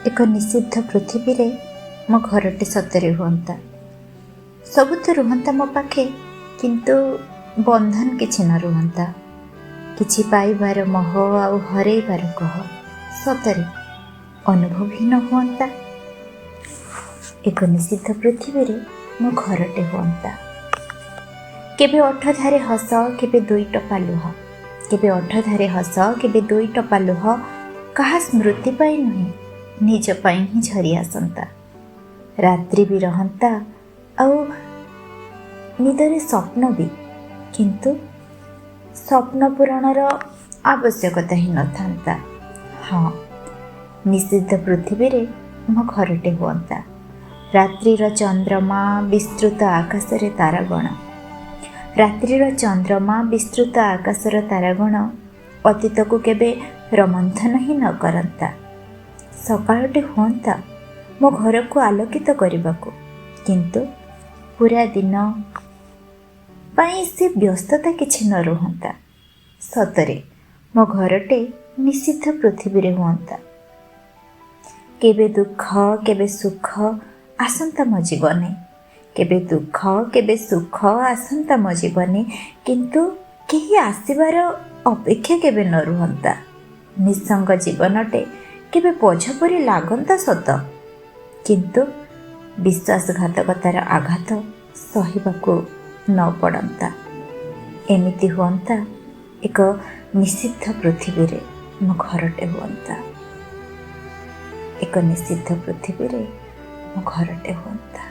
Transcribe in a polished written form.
ଏକ ନିଷିଦ୍ଧ ପୃଥିବୀରେ ମୋ ଘରଟି ସତରେ ହୁଅନ୍ତା। ସବୁ ତ ରୁହନ୍ତା ମୋ ପାଖେ, କିନ୍ତୁ ବନ୍ଧନ କିଛି ନ ରୁହନ୍ତା। କିଛି ପାଇବାର ମୋହ ଆଉ ହରେଇବାର କହ ସତରେ ଅନୁଭବ ହିଁ ନ ହୁଅନ୍ତା। ଏକ ନିଷିଦ୍ଧ ପୃଥିବୀରେ ମୋ ଘରଟେ ହୁଅନ୍ତା। କେବେ ଓଠଧାରେ ହସ, କେବେ ଦୁଇ ଟପା ଲୁହ। କେବେ ଓଠଧାରେ ହସ, କେବେ ଦୁଇ ଟପା ଲୁହ। କାହା ସ୍ମୃତି ପାଇଁ ନୁହେଁ, ନିଜ ପାଇଁ ହିଁ ଝରି ଆସନ୍ତା। ରାତ୍ରି ବି ରହନ୍ତା ଆଉ ନିଦରେ ସ୍ୱପ୍ନ ବି, କିନ୍ତୁ ସ୍ୱପ୍ନ ପୂରଣର ଆବଶ୍ୟକତା ହିଁ ନଥାନ୍ତା। ହଁ, ନିଷିଦ୍ଧ ପୃଥିବୀରେ ମୋ ଘରଟେ ହୁଅନ୍ତା। ରାତ୍ରିର ଚନ୍ଦ୍ରମା, ବିସ୍ତୃତ ଆକାଶରେ ତାରାଗଣ। ରାତ୍ରିର ଚନ୍ଦ୍ରମା, ବିସ୍ତୃତ ଆକାଶର ତାରାଗଣ ଅତୀତକୁ କେବେ ରୋମନ୍ଥନ ହିଁ ନ କରନ୍ତା। ସକାଳଟେ ହୁଅନ୍ତା ମୋ ଘରକୁ ଆଲୋକିତ କରିବାକୁ, କିନ୍ତୁ ପୁରା ଦିନ ପାଇଁ ସେ ବ୍ୟସ୍ତତା କିଛି ନ ରୁହନ୍ତା। ସତରେ ମୋ ଘରଟେ ନିଷିଦ୍ଧ ପୃଥିବୀରେ ହୁଅନ୍ତା। କେବେ ଦୁଃଖ, କେବେ ସୁଖ ଆସନ୍ତା ମୋ ଜୀବନେ। କେବେ ଦୁଃଖ, କେବେ ସୁଖ ଆସନ୍ତା ମୋ ଜୀବନେ, କିନ୍ତୁ କେହି ଆସିବାର ଅପେକ୍ଷା କେବେ ନ ରୁହନ୍ତା। ନିଃସଙ୍ଗ ଜୀବନଟେ କେବେ ବୋଝ ପରି ଲାଗନ୍ତା ସତ, କିନ୍ତୁ ବିଶ୍ୱାସଘାତକତାର ଆଘାତ ସହିବାକୁ ନ ପଡ଼ନ୍ତା। ଏମିତି ହୁଅନ୍ତା ଏକ ନିଷିଦ୍ଧ ପୃଥିବୀରେ ମୋ ଘରଟେ ହୁଅନ୍ତା। ଏକ ନିଷିଦ୍ଧ ପୃଥିବୀରେ ମୋ ଘରଟେ ହୁଅନ୍ତା।